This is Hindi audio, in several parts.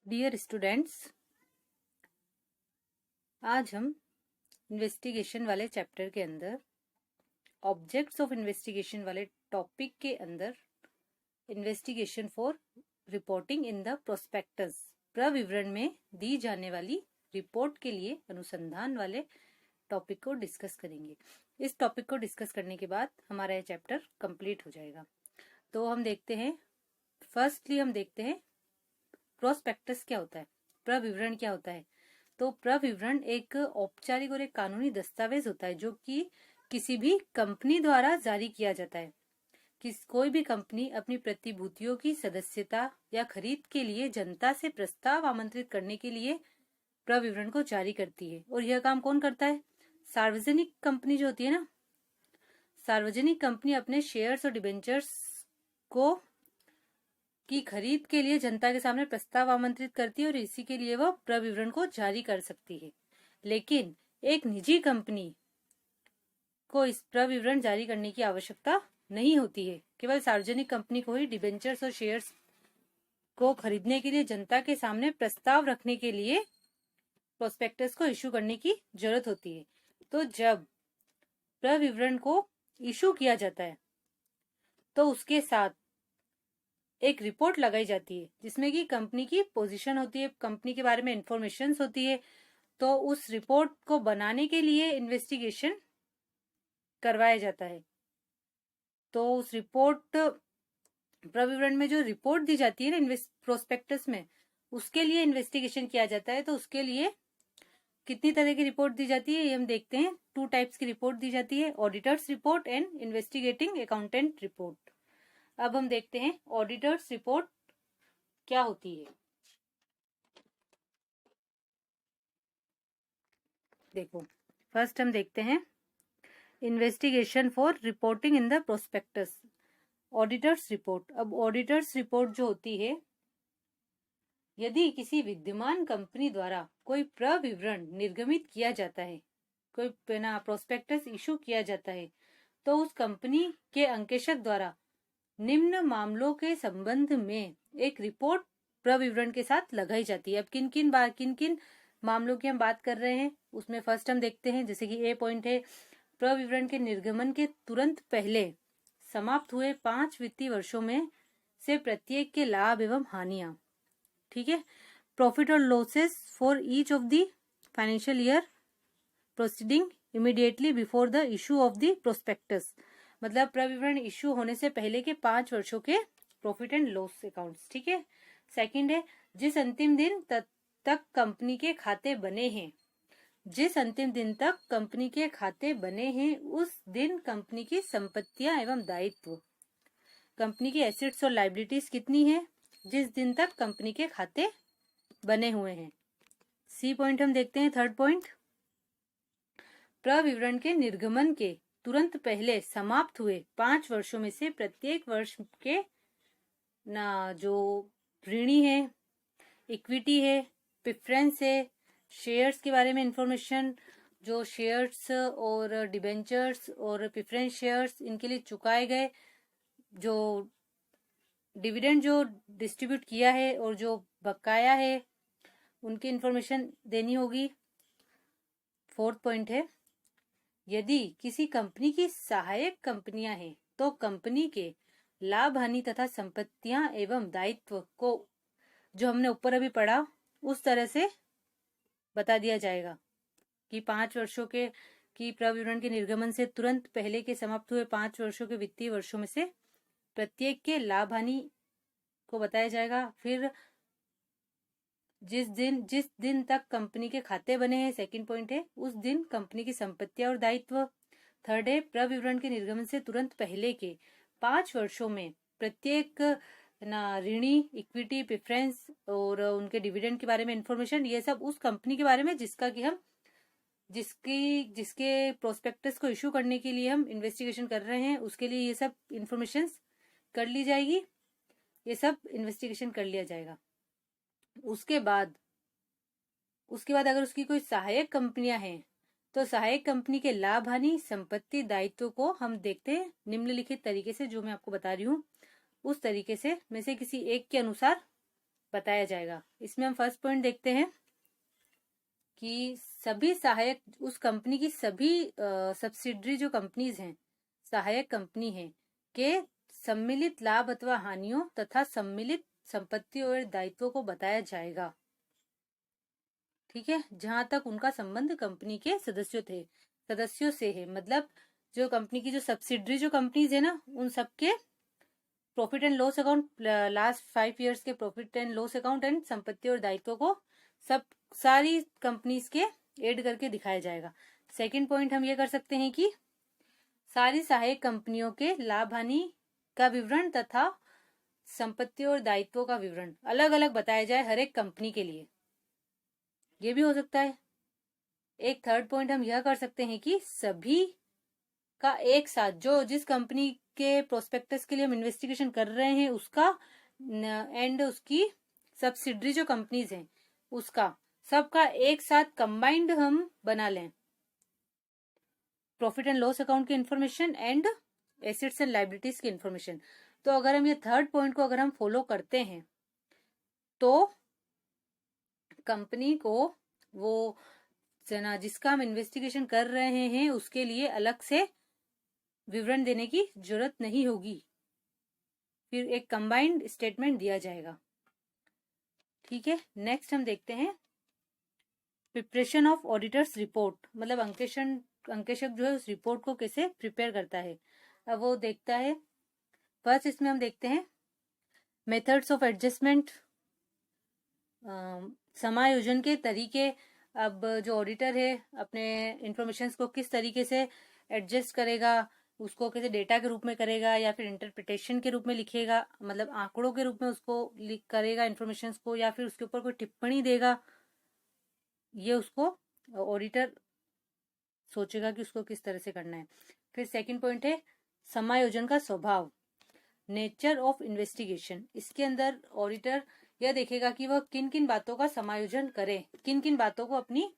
डियर स्टूडेंट्स, आज हम इन्वेस्टिगेशन वाले चैप्टर के अंदर ऑब्जेक्ट्स ऑफ इन्वेस्टिगेशन वाले टॉपिक के अंदर investigation for reporting in the prospectus प्रविवरण में दी जाने वाली रिपोर्ट के लिए अनुसंधान वाले टॉपिक को डिस्कस करेंगे। इस टॉपिक को डिस्कस करने के बाद हमारा यह चैप्टर कंप्लीट हो जाएगा। तो हम देखते हैं, फर्स्टली हम देखते हैं प्रोस्पेक्टस क्या होता है, प्रविवरण क्या होता है। तो प्रविवरण एक औपचारिक और एक कानूनी दस्तावेज होता है जो कि किसी भी कंपनी द्वारा जारी किया जाता है। कोई भी कंपनी अपनी प्रतिभूतियों की सदस्यता या खरीद के लिए जनता से प्रस्ताव आमंत्रित करने के लिए प्रविवरण को जारी करती है। और यह काम कौन करता है? सार्वजनिक कंपनी जो होती है ना, सार्वजनिक कंपनी अपने शेयर्स और डिबेंचर्स को की खरीद के लिए जनता के सामने प्रस्ताव आमंत्रित करती है और इसी के लिए वह प्रविवरण को जारी कर सकती है। लेकिन एक निजी कंपनी को इस प्रविवरण जारी करने की आवश्यकता नहीं होती है। केवल सार्वजनिक कंपनी को ही डिबेंचर्स और शेयर्स को खरीदने के लिए जनता के सामने प्रस्ताव रखने के लिए प्रोस्पेक्टस को इशू करने की जरूरत होती है। तो जब प्रविवरण को इशू किया जाता है तो उसके साथ एक रिपोर्ट लगाई जाती है जिसमें कि कंपनी की पोजीशन होती है, कंपनी के बारे में इंफॉर्मेशन होती है। तो उस रिपोर्ट को बनाने के लिए इन्वेस्टिगेशन करवाया जाता है। तो उस रिपोर्ट प्रविवरण में जो रिपोर्ट दी जाती है ना प्रोस्पेक्टस में, उसके लिए इन्वेस्टिगेशन किया जाता है। तो उसके लिए कितनी तरह की रिपोर्ट दी जाती है ये हम देखते हैं। 2 टाइप्स की रिपोर्ट दी जाती है, auditors report and investigating accountant report. अब हम देखते हैं ऑडिटर्स रिपोर्ट क्या होती है। देखो, फर्स्ट हम देखते हैं investigation for reporting in the prospectus, auditors report. अब ऑडिटर्स रिपोर्ट जो होती है, यदि किसी विद्यमान कंपनी द्वारा कोई प्रविवरण निर्गमित किया जाता है, कोई प्रोस्पेक्टस इशू किया जाता है, तो उस कंपनी के अंकेशक द्वारा निम्न मामलों के संबंध में एक रिपोर्ट प्रविवरण के साथ लगाई जाती है। अब किन किन मामलों की हम बात कर रहे हैं उसमें फर्स्ट हम देखते हैं, जैसे कि ए पॉइंट है, प्रविवरण के निर्गमन के तुरंत पहले समाप्त हुए 5 वित्तीय वर्षों में से प्रत्येक के लाभ एवं हानियां। ठीक है, प्रॉफिट और losses for each of the financial year proceeding immediately before the issue of the prospectus. मतलब प्रविवरण इशू होने से पहले के 5 वर्षों के प्रॉफिट एंड लॉस अकाउंट्स। ठीक है। सेकंड है, जिस अंतिम दिन तक कंपनी के खाते बने हैं, जिस अंतिम दिन तक कंपनी के खाते बने हैं उस दिन कंपनी की संपत्तियां एवं दायित्व, कंपनी की एसेट्स और लायबिलिटीज कितनी है जिस दिन तक कंपनी के खाते बने हुए हैं। सी पॉइंट हम देखते हैं, थर्ड पॉइंट, प्रविवरण के निर्गमन के तुरंत पहले समाप्त हुए 5 वर्षों में से प्रत्येक वर्ष के जो ऋणी है, इक्विटी है, प्रेफरेंस है, शेयर्स के बारे में इंफॉर्मेशन, जो शेयर्स और डिबेंचर्स और प्रेफरेंस शेयर्स इनके लिए चुकाए गए, जो डिविडेंड जो डिस्ट्रीब्यूट किया है और जो बकाया है उनकी इंफॉर्मेशन देनी होगी। फोर्थ पॉइंट है, यदि किसी कंपनी की सहायक कंपनियां हैं तो कंपनी के लाभ हानि तथा संपत्तियां एवं दायित्व को जो हमने ऊपर अभी पढ़ा उस तरह से बता दिया जाएगा कि 5 वर्षों के की प्रविवरण के निर्गमन से तुरंत पहले के समाप्त हुए 5 वर्षों के वित्तीय वर्षों में से प्रत्येक के लाभ हानि को बताया जाएगा। फिर जिस दिन तक कंपनी के खाते बने हैं, सेकंड पॉइंट है, उस दिन कंपनी की संपत्तियां और दायित्व। थर्ड है, प्रविवरण के निर्गमन से तुरंत पहले के 5 वर्षों में प्रत्येक ऋणी, इक्विटी, प्रेफरेंस और उनके डिविडेंड के बारे में इंफॉर्मेशन। ये सब उस कंपनी के बारे में जिसके प्रोस्पेक्टस को इशू करने के लिए हम इन्वेस्टिगेशन कर रहे हैं, उसके लिए ये सब इंफॉर्मेशन कर ली जाएगी, ये सब इन्वेस्टिगेशन कर लिया जाएगा। उसके बाद अगर उसकी कोई सहायक कंपनियां हैं तो सहायक कंपनी के लाभ हानि, संपत्ति, दायित्व को हम देखते हैं निम्नलिखित तरीके से, जो मैं आपको बता रही हूँ उस तरीके से में से किसी एक के अनुसार बताया जाएगा। इसमें हम फर्स्ट पॉइंट देखते हैं कि सभी सहायक, उस कंपनी की सभी सब्सिडरी जो कंपनीज हैं, सहायक कंपनी है, के सम्मिलित लाभ अथवा हानियों तथा सम्मिलित संपत्ति और दायित्वों को बताया जाएगा। ठीक है, जहां तक उनका संबंध कंपनी के सदस्यों से है, मतलब जो कंपनी की जो सब्सिडरी जो कंपनीज है ना, उन सबके profit and loss account, last 5 years के profit and loss account and संपत्ति और दायित्वों को सब सारी कंपनीज के ऐड करके दिखाया जाएगा। सेकंड पॉइंट हम ये कर सकते हैं कि सारी सहायक कंपनियों के लाभ हानि का विवरण तथा संपत्ति और दायित्वों का विवरण अलग अलग बताया जाए हर एक कंपनी के लिए, ये भी हो सकता है। एक थर्ड पॉइंट हम यह कर सकते हैं कि सभी का एक साथ, जो जिस कंपनी के प्रोस्पेक्टस के लिए हम इन्वेस्टिगेशन कर रहे हैं उसका एंड उसकी सब्सिडरी जो कंपनीज हैं उसका सबका एक साथ कंबाइंड हम बना लें प्रॉफिट एंड लॉस अकाउंट की information and assets and liabilities की इंफॉर्मेशन। तो अगर हम ये थर्ड पॉइंट को अगर हम फॉलो करते हैं तो कंपनी को वो जना जिसका हम इन्वेस्टिगेशन कर रहे हैं उसके लिए अलग से विवरण देने की जरूरत नहीं होगी, फिर एक कंबाइंड स्टेटमेंट दिया जाएगा। ठीक है, नेक्स्ट हम देखते हैं प्रिपरेशन ऑफ ऑडिटर्स रिपोर्ट, मतलब अंकेशक जो है उस रिपोर्ट को कैसे प्रिपेयर करता है। अब वो देखता है, फर्स्ट इसमें हम देखते हैं मेथड्स ऑफ एडजस्टमेंट, समायोजन के तरीके। अब जो ऑडिटर है अपने इंफॉर्मेशन को किस तरीके से एडजस्ट करेगा, उसको कैसे डेटा के रूप में करेगा या फिर इंटरप्रिटेशन के रूप में लिखेगा, मतलब आंकड़ों के रूप में उसको करेगा इंफॉर्मेशन को, या फिर उसके ऊपर कोई टिप्पणी देगा, ये उसको ऑडिटर सोचेगा कि उसको किस तरह से करना है। फिर सेकंड पॉइंट है समायोजन का स्वभाव, नेचर ऑफ इन्वेस्टिगेशन। इसके अंदर ऑडिटर यह देखेगा कि वह किन किन बातों का समायोजन करे, किन किन बातों को अपनी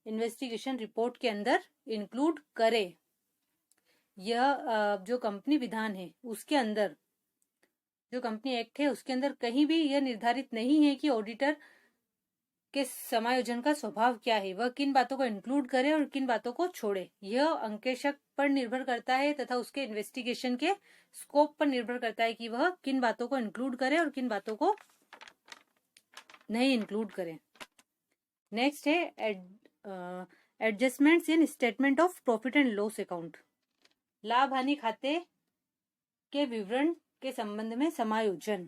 इन्वेस्टिगेशन रिपोर्ट के अंदर इंक्लूड करे। यह जो कंपनी विधान है उसके अंदर, जो कंपनी एक्ट है उसके अंदर कहीं भी यह निर्धारित नहीं है कि ऑडिटर के समायोजन का स्वभाव क्या है, वह किन बातों को इंक्लूड करे और किन बातों को छोड़े। यह अंकेशक पर निर्भर करता है तथा उसके इन्वेस्टिगेशन के स्कोप पर निर्भर करता है कि वह किन बातों को इंक्लूड करे और किन बातों को नहीं इंक्लूड करे। नेक्स्ट है adjustments in statement of profit and loss account, लाभ हानि खाते के विवरण के संबंध में समायोजन।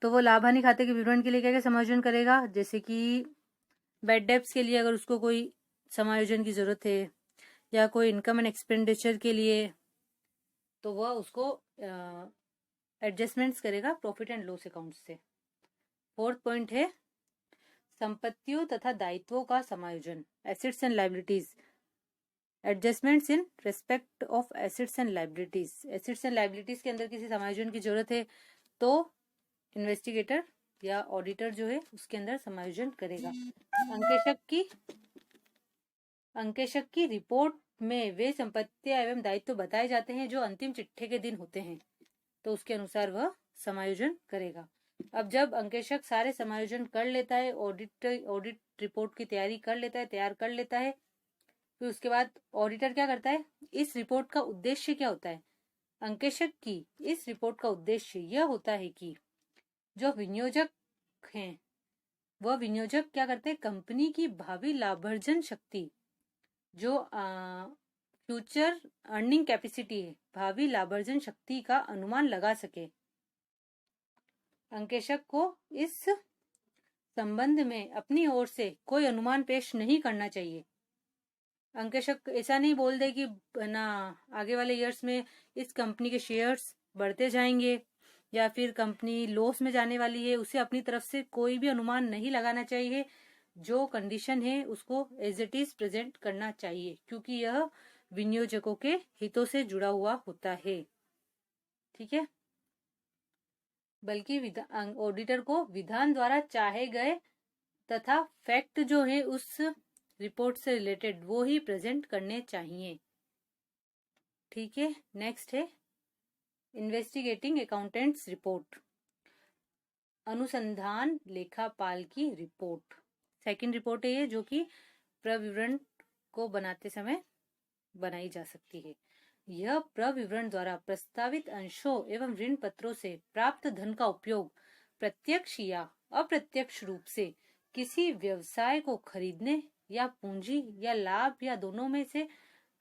तो वो लाभ हानि खाते के विवरण के लिए क्या क्या समायोजन करेगा, जैसे कि बैड डेब्ट्स के लिए अगर उसको कोई समायोजन की जरूरत है, या कोई इनकम एंड एक्सपेंडिचर के लिए, तो वह उसको एडजस्टमेंट्स करेगा प्रॉफिट एंड लॉस अकाउंट से। फोर्थ पॉइंट है संपत्तियों तथा दायित्वों का समायोजन, assets and liabilities, adjustments in respect of assets and liabilities. Assets and liabilities के अंदर किसी समायोजन की जरूरत है तो इन्वेस्टिगेटर या ऑडिटर जो है उसके अंदर समायोजन करेगा। अंकेशक की रिपोर्ट में वे संपत्तियां एवं दायित्व बताए जाते हैं जो अंतिम चिट्ठे के दिन होते हैं, तो उसके अनुसार वह समायोजन करेगा। अब जब अंकेशक सारे समायोजन कर लेता है, ऑडिट रिपोर्ट की तैयारी कर लेता है, तैयार कर लेता है, फिर उसके बाद ऑडिटर क्या करता है, इस रिपोर्ट का उद्देश्य क्या होता है। अंकेशक की इस रिपोर्ट का उद्देश्य यह होता है कि जो विनियोजक हैं वह विनियोजक क्या करते हैं, कंपनी की भावी लाभार्जन शक्ति, जो फ्यूचर अर्निंग कैपेसिटी है, भावी लाभार्जन शक्ति का अनुमान लगा सके। अंकेशक को इस संबंध में अपनी ओर से कोई अनुमान पेश नहीं करना चाहिए। अंकेशक ऐसा नहीं बोल दे कि ना आगे वाले ईयर्स में इस कंपनी के शेयर्स बढ़ते जाएंगे या फिर कंपनी लॉस में जाने वाली है, उसे अपनी तरफ से कोई भी अनुमान नहीं लगाना चाहिए। जो कंडीशन है उसको एज इट इज प्रेजेंट करना चाहिए, क्योंकि यह विनियोजकों के हितों से जुड़ा हुआ होता है। ठीक है, बल्कि ऑडिटर को विधान द्वारा चाहे गए तथा फैक्ट जो है उस रिपोर्ट से रिलेटेड वो ही प्रेजेंट करने चाहिए। ठीक है, नेक्स्ट है इन्वेस्टिगेटिंग अकाउंटेंट्स रिपोर्ट। अनुसंधान लेखापाल की रिपोर्ट। सेकंड रिपोर्ट है ये, जो कि प्रविवरण को बनाते समय बनाई जा सकती है। यह प्रविवरण द्वारा प्रस्तावित अंशों एवं ऋण पत्रों से प्राप्त धन का उपयोग प्रत्यक्ष या अप्रत्यक्ष रूप से किसी व्यवसाय को खरीदने या पूंजी या लाभ या दोनों में से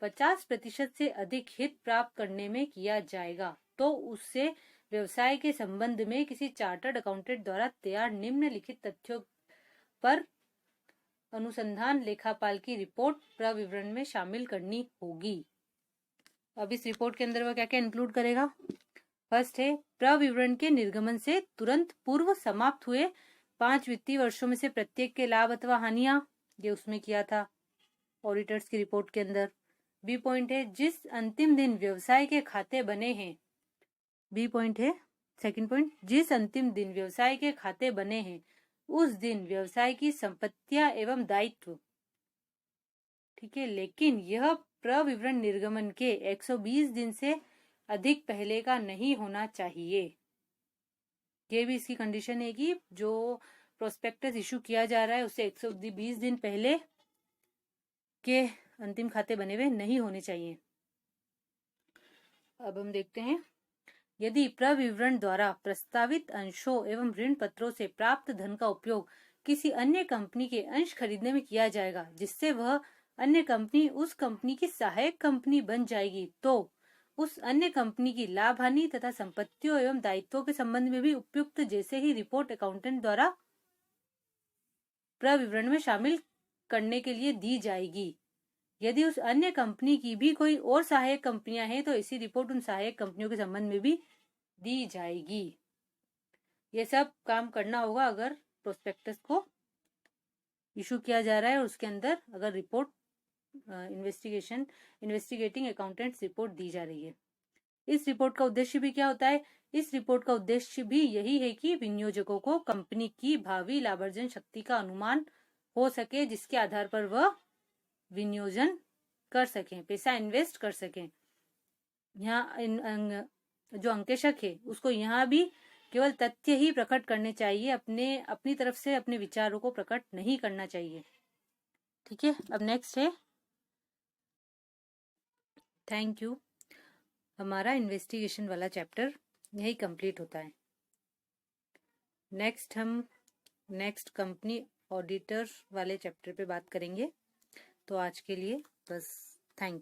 50% से अधिक हित प्राप्त करने में किया जाएगा, तो उससे व्यवसाय के संबंध में किसी चार्टर्ड अकाउंटेंट द्वारा तैयार निम्नलिखित तथ्यों पर अनुसंधान लेखापाल की रिपोर्ट प्रविवरण में शामिल करनी होगी। अब इस रिपोर्ट के अंदर वह क्या क्या इंक्लूड करेगा? फर्स्ट है, प्रविवरण के निर्गमन से तुरंत पूर्व समाप्त हुए 5 वित्तीय वर्षों में से प्रत्येक के लाभ अथवा हानियां, ये उसमें किया था ऑडिटर्स की रिपोर्ट के अंदर। बी पॉइंट है, जिस अंतिम दिन व्यवसाय के खाते बने हैं। बी पॉइंट है, सेकंड पॉइंट, जिस अंतिम दिन व्यवसाय के खाते बने हैं उस दिन व्यवसाय की संपत्तियां एवं दायित्व, ठीक है, लेकिन यह प्रविवरण निर्गमन के 120 दिन से अधिक पहले का नहीं होना चाहिए। ये भी इसकी कंडीशन है कि जो प्रोस्पेक्टस इशू किया जा रहा है उससे 120 दिन पहले के अंतिम खाते बने हुए नहीं होने चाहिए। अब हम देखते हैं, यदि प्रविवरण द्वारा प्रस्तावित अंशों एवं ऋण पत्रों से प्राप्त धन का उपयोग किसी अन्य कंपनी के अंश खरीदने में किया जाएगा जिससे वह अन्य कंपनी उस कंपनी की सहायक कंपनी बन जाएगी, तो उस अन्य कंपनी की लाभ हानि तथा संपत्तियों एवं दायित्वों के संबंध में भी उपयुक्त जैसे ही रिपोर्ट अकाउंटेंट द्वारा प्रविवरण में शामिल करने के लिए दी जाएगी। यदि उस अन्य कंपनी की भी कोई और सहायक कंपनियां हैं तो इसी रिपोर्ट उन सहायक कंपनियों के संबंध में भी दी जाएगी। ये सब काम करना होगा अगर प्रोस्पेक्टस को इशू किया जा रहा है और उसके अंदर अगर रिपोर्ट इन्वेस्टिगेटिंग अकाउंटेंट्स रिपोर्ट दी जा रही है। इस रिपोर्ट का उद्देश्य भी क्या होता है? इस रिपोर्ट का उद्देश्य भी यही है कि विनियोजकों को कंपनी की भावी लाभार्जन शक्ति का अनुमान हो सके, जिसके आधार पर वह विनियोजन कर सकें, पैसा इन्वेस्ट कर सकें। यहाँ जो अंकेशक है उसको यहाँ भी केवल तथ्य ही प्रकट करने चाहिए, अपनी तरफ से अपने विचारों को प्रकट नहीं करना चाहिए। ठीक है, अब नेक्स्ट है, थैंक यू। हमारा इन्वेस्टिगेशन वाला चैप्टर यही कंप्लीट होता है। नेक्स्ट कंपनी ऑडिटर वाले चैप्टर पे बात करेंगे। तो आज के लिए बस, थैंक यू।